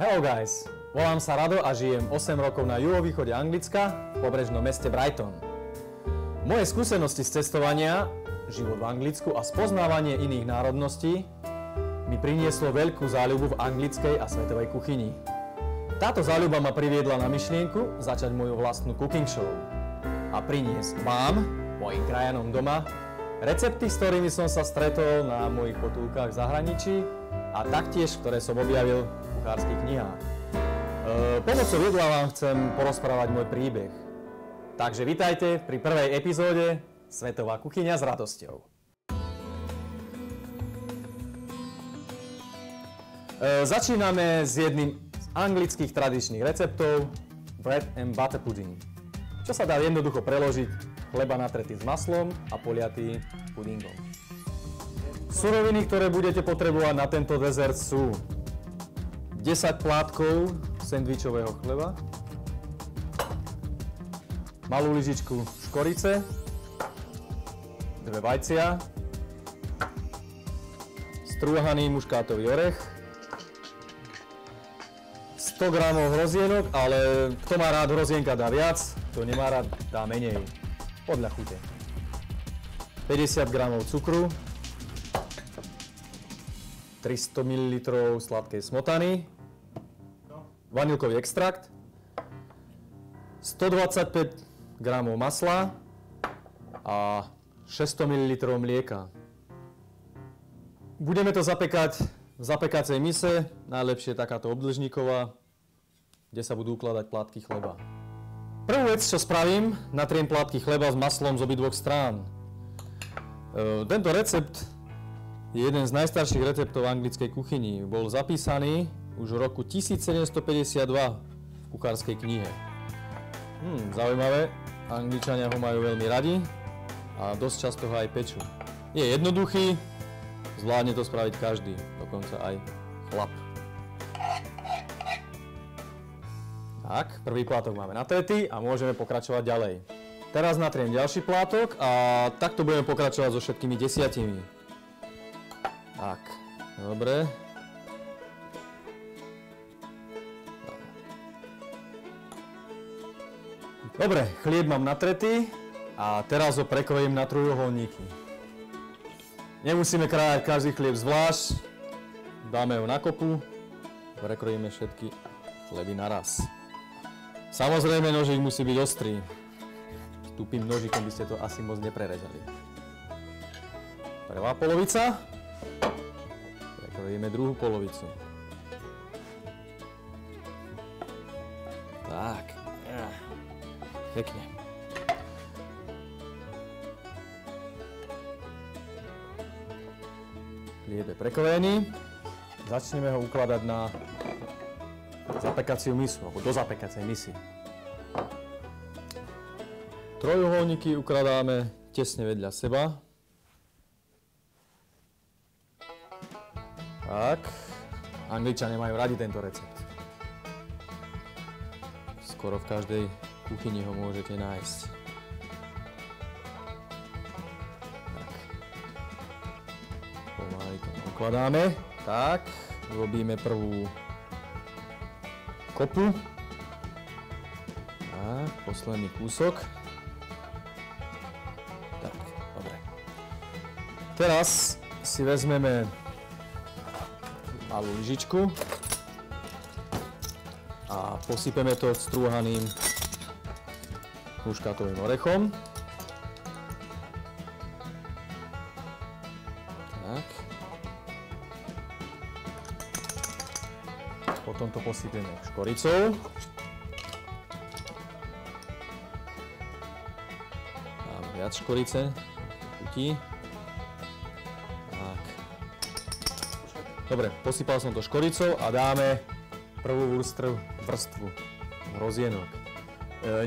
Hello guys, volám sa Rado a žijem 8 rokov na juhovýchode Anglicka v pobrežnom meste Brighton. Moje skúsenosti z cestovania, život v Anglicku a spoznávanie iných národností mi prinieslo veľkú záľubu v anglickej a svetovej kuchyni. Táto záľuba ma priviedla na myšlienku začať moju vlastnú cooking show a priniesť vám, mojim krajanom doma, recepty, s ktorými som sa stretol na mojich potulkách v zahraničí a taktiež, ktoré som objavil v kuchárskych knihách. Pomocou jedla vám chcem porozprávať môj príbeh. Takže vitajte pri prvej epizóde Svetová kuchyňa s radosťou. Začíname s jedným z anglických tradičných receptov bread and butter pudding, čo sa dá jednoducho preložiť chleba natretý s maslom a poliatý pudingom. Suroviny, ktoré budete potrebovať na tento dezert sú 10 plátkov sendvičového chleba, malú lyžičku škorice, 2 vajcia, strúhaný muškátový orech, 100 g hrozienok, ale kto má rád hrozienka dá viac, kto nemá rád dá menej, podľa chute. 50 g cukru, 300 ml sladkej smotany, vanilkový extrakt, 125 g masla a 600 ml mlieka. Budeme to zapekať v zapekacej mise, najlepšie takáto obdĺžniková, kde sa budú ukladať plátky chleba. Prvú vec, čo spravím, natriem plátky chleba s maslom z obidvoch strán. Tento recept je jeden z najstarších receptov v anglickej kuchyni. Bol zapísaný už v roku 1752 v kuchárskej knihe. Zaujímavé, Angličania ho majú veľmi radi a dosť často ho aj pečú. Je jednoduchý, zvládne to spraviť každý, dokonca aj chlap. Tak, prvý plátok máme natretý a môžeme pokračovať ďalej. Teraz natriem ďalší plátok a takto budeme pokračovať so všetkými 10. Tak, dobre. Dobre, chlieb mám natretý a teraz ho prekrojím na trojuholníky. Nemusíme krájať každý chlieb zvlášť, dáme ho na kopu, prekrojíme všetky chleby naraz. Samozrejme, nožík musí byť ostrý. S tupým nožikom by ste to asi moc neprerezali. Prvá polovica. Prekrojíme druhú polovicu. Tak. Pekne. Chlieb je prekrojený. Začneme ho ukladať na zapekaciu misu, alebo do zapekacej misy. Trojuholníky ukladáme tesne vedľa seba. Tak. Angličania majú radi tento recept. Skoro v každej kuchyni ho môžete nájsť. Tak. Pomaly to ukladáme. Tak. Robíme prvú kopu. A posledný kúsok. Tak, dobre. Teraz si vezmeme malú lyžičku a posypeme to strúhaným muškátovým orechom. Tak. Potom to posypeme škoricou. Dáme viac škorice, chutí. Tak. Dobre, posypal som to škoricou a dáme prvú vrstvu hrozienok.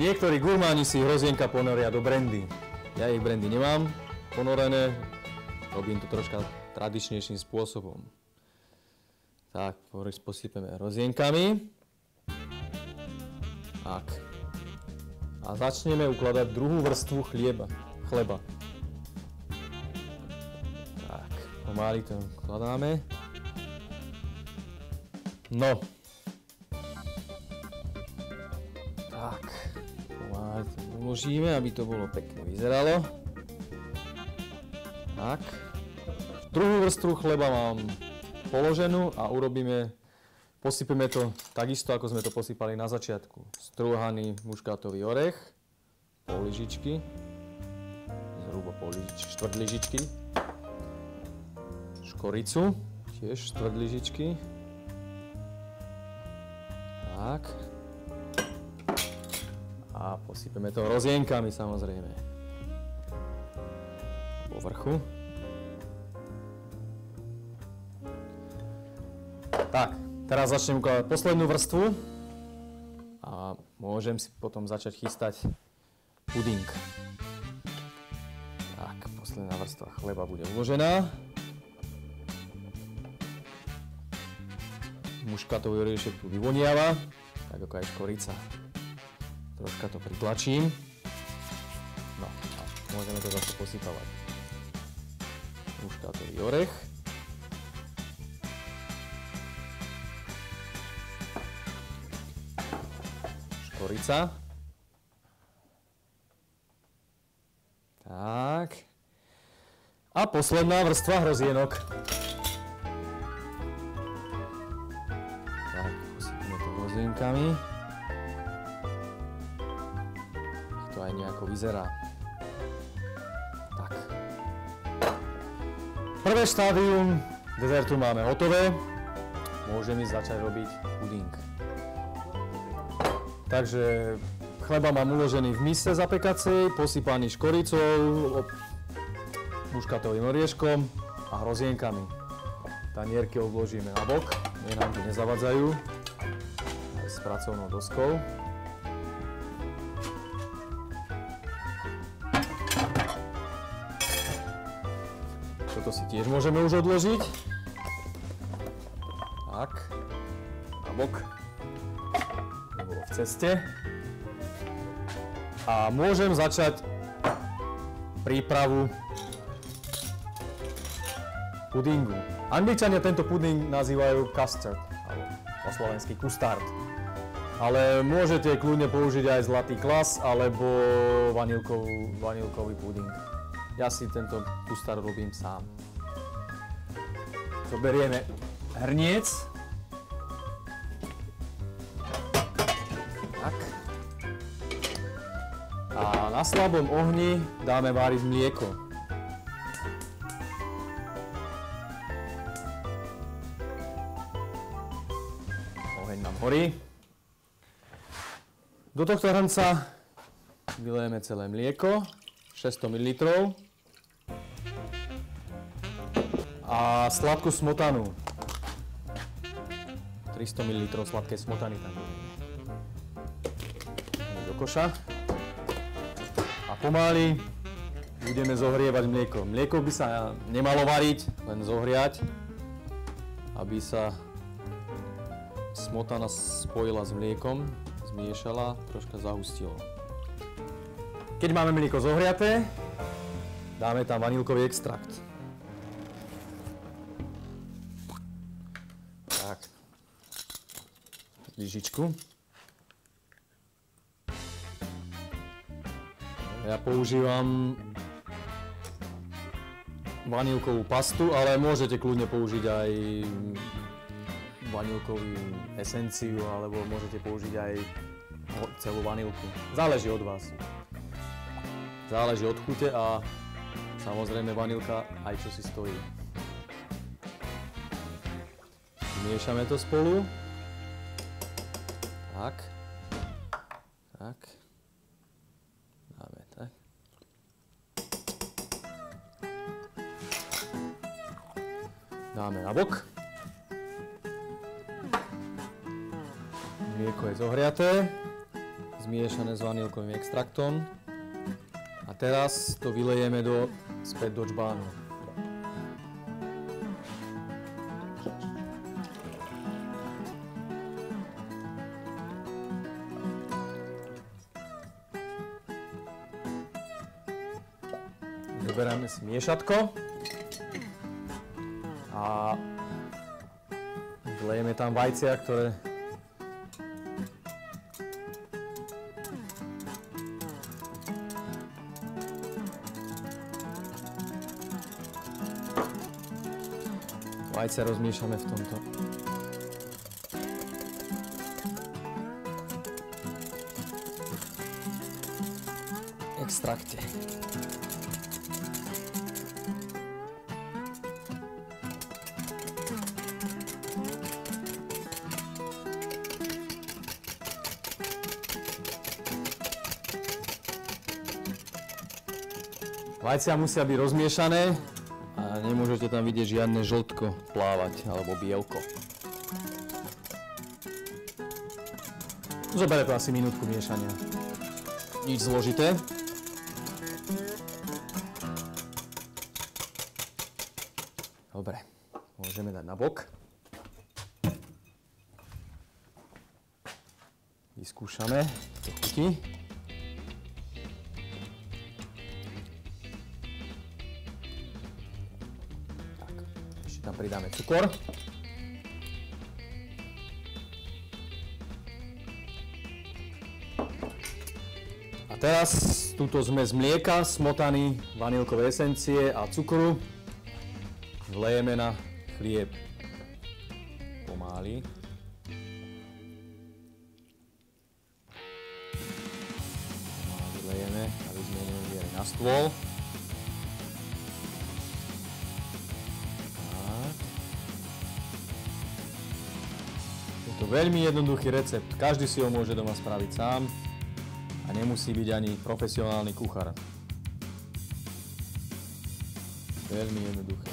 Niektorí gurmáni si hrozienka ponoria do brandy. Ja ich brandy nemám ponorené, robím to troška tradičnejším spôsobom. Tak, posypeme hrozienkami. Tak. A začneme ukladať druhú vrstvu chleba. Tak, pomaly to ukladáme. No, Tak, pomáhať to uložíme, aby to bolo pekne vyzeralo. Tak. Druhú vrstvu chleba mám položenú a posypeme to takisto, ako sme to posypali na začiatku. Strúhaný muškátový orech, pol lyžičky, zhruba štvrť lyžičky. Škoricu, tiež štvrť lyžičky. Tak. A posypeme to rozienkami samozrejme. Po vrchu. Tak, teraz začnem ukladať poslednú vrstvu a môžem si potom začať chystať puding. Tak, posledná vrstva chleba bude uložená. Muškátový oriešek tu vyvoniava, tak ako aj škorica. Troška to pritlačím. No a môžeme to zase posypávať. Muškátový orech. Škorica. Tak. A posledná vrstva hrozienok. Tak, posypíme to hrozienkami. Nech to aj nejako vyzerá. Tak. Prvé štádium dezertu máme hotové. Môžeme začať robiť puding. Takže chleba mám uložený v mise zapekacej, posypaný škoricou, muškátovým orieškom a hrozienkami. Tanierky odložíme na bok, nech nám tu nezavadzajú, aj s pracovnou doskou. Toto si tiež môžeme už odložiť. Tak, na bok. V ceste a môžem začať prípravu pudingu. Angličania tento puding nazývajú custard, alebo po slovensky kustard. Ale môžete kľudne použiť aj zlatý klas alebo vanilkový puding. Ja si tento kustard robím sám. Zoberieme hrniec. A na slabom ohni dáme váriť mlieko. Oheň nám horí. Do tohto hrnca vylejeme celé mlieko, 600 ml. A sladkú smotanu. 300 ml sladkej smotany tam do koša. A pomaly budeme zohrievať mlieko. Mlieko by sa nemalo variť, len zohriať, aby sa smotana spojila s mliekom, zmiešala, troška zahustilo. Keď máme mlieko zohriaté, dáme tam vanilkový extrakt. Tak, lyžičku. Ja používam vanilkovú pastu, ale môžete kľudne použiť aj vanilkovú esenciu, alebo môžete použiť aj celú vanilku. Záleží od vás. Záleží od chute a samozrejme vanilka aj čo si stojí. Miešame to spolu. Tak. Tak. Dáme tak. Dáme na bok. Mlieko je zohriaté, zmiešané s vanilkovým extraktom. A teraz to vylejeme späť do džbánu. Zoberieme si miešatko a vlejeme tam vajcia, ktoré Vajce rozmiešame v tomto extrakte. Vajcia musia byť rozmiešané a nemôžete tam vidieť žiadne žltko plávať alebo bielko. Zobere to asi minútku miešania. Nič zložité. Dobre, môžeme dať na bok. Vyskúšame, to chutí. Tak, ešte tam pridáme cukor. A teraz túto zmes mlieka, smotany, vanilkovej esencie a cukru vlejeme na chlieb. Pomáli. Pomáli lejeme, aby sme nevieli na stôl. Tak. Je to veľmi jednoduchý recept. Každý si ho môže doma spraviť sám a nemusí byť ani profesionálny kuchár. Veľmi jednoduché.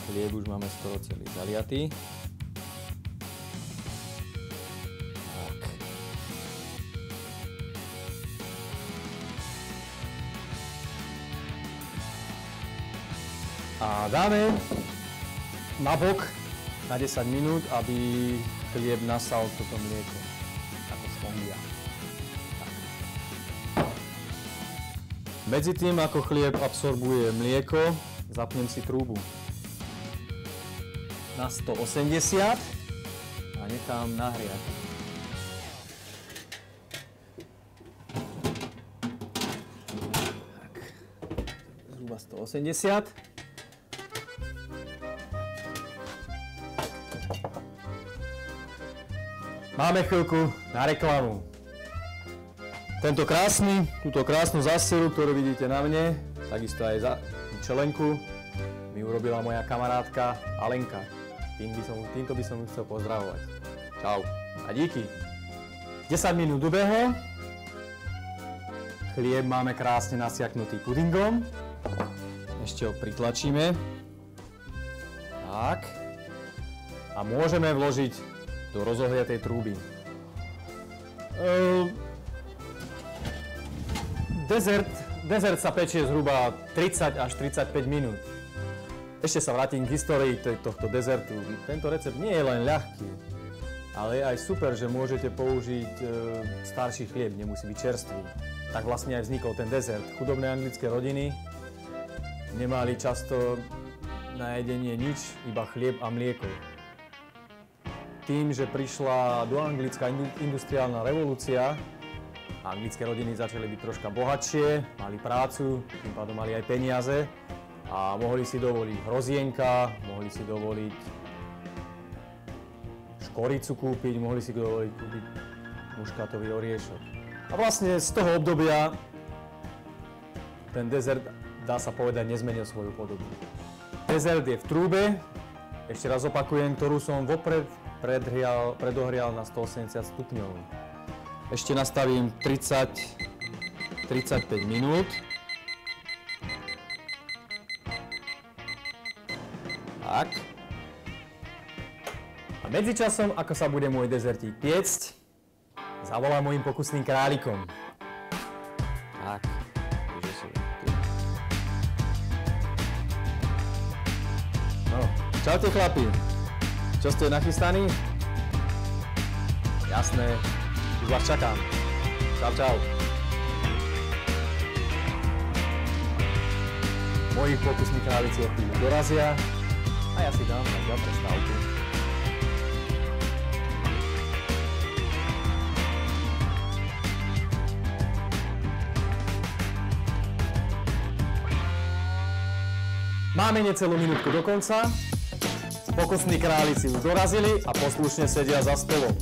Chlieb už máme skoro celý zaliatý. Tak. A dáme na bok na 10 minút, aby chlieb nasal toto mlieko ako spongia. Medzi tým, ako chlieb absorbuje mlieko, zapnem si trúbu na 180 a nechám nahriať. Tak, zhruba 180. Máme chvíľku na reklamu. Túto krásnu zásteru, ktorú vidíte na mne, takisto aj za čelenku, mi urobila moja kamarátka Alenka. Týmto by som ju chcel pozdravovať. Čau a díky. 10 minút ubehlo. Chlieb máme krásne nasiaknutý pudingom. Ešte ho pritlačíme. Tak. A môžeme vložiť do rozohriatej trúby. Dezert sa pečie zhruba 30 až 35 minút. Ešte sa vrátim k histórii tohto dezertu. Tento recept nie je len ľahký, ale je aj super, že môžete použiť starší chlieb, nemusí byť čerstvý. Tak vlastne aj vznikol ten dezert. Chudobné anglické rodiny nemali často na jedenie nič, iba chlieb a mlieko. Tým, že prišla do Anglicka industriálna revolúcia, anglické rodiny začali byť troška bohatšie, mali prácu, tým pádom mali aj peniaze a mohli si dovoliť hrozienka, mohli si dovoliť škoricu kúpiť, mohli si dovoliť kúpiť muškátový oriešok. A vlastne z toho obdobia ten dezert, dá sa povedať, nezmenil svoju podobu. Dezert je v trúbe, ešte raz opakujem, ktorú som vopred predohrial na 180 stupňov. Ešte nastavím 35 minút. Tak. A medzičasom, ako sa bude môj dezertík piecť, zavolám mojim pokusným králikom. Tak. No, čaute chlapi. Čo ste nachystaní? Jasné, už vás čakám. Čau, čau. Moji pokusní králici o chvíľu dorazia a ja si dám na prestávku. Máme necelú minútku do konca. Pokusní králici už dorazili a poslušne sedia za stolom.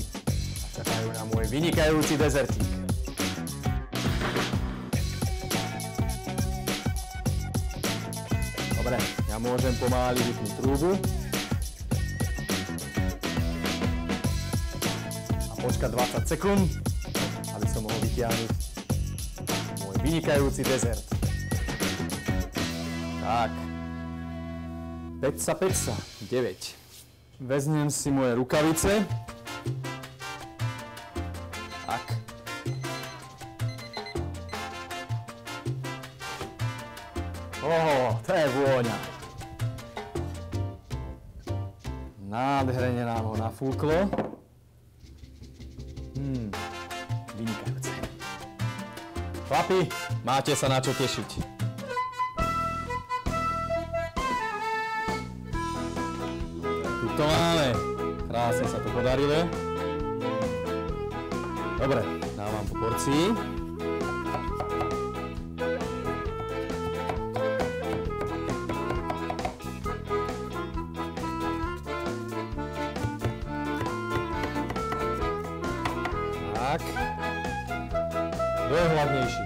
Čakajú na môj vynikajúci dezertík. Dobre, ja môžem pomaly vypnúť trúbu. A počkať 20 sekúnd, aby som mohol vytiahnuť môj vynikajúci dezert. Tak. Pecsa, 9. Vezmem si moje rukavice. Tak. To je vôňa. Nádherne nám ho nafúklo. Vynikajúce. Chlapi, máte sa na čo tešiť. To máme. Krásne sa to podarilo. Dobre, dávam po porcii. Tak. Kto je hladnejší?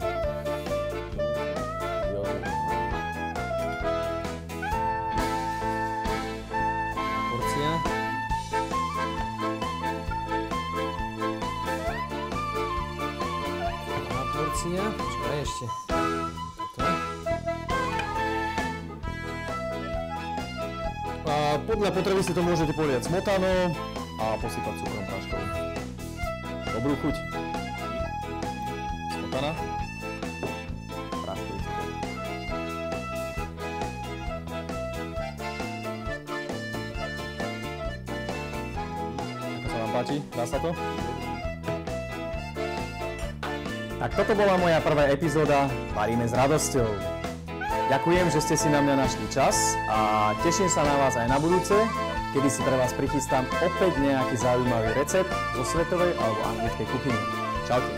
Počkaj ešte. A podľa potreby si to môžete poliať smotanou a posypať cukrom práškovým. Dobrú chuť. Smotana. Práškový cukor. Ako sa vám páči? Dá sa to? Tak toto bola moja prvá epizóda Varíme s radosťou. Ďakujem, že ste si na mňa našli čas a teším sa na vás aj na budúce, kedy si pre vás prichystám opäť nejaký zaujímavý recept zo svetovej alebo anglickej kuchyne. Čaute.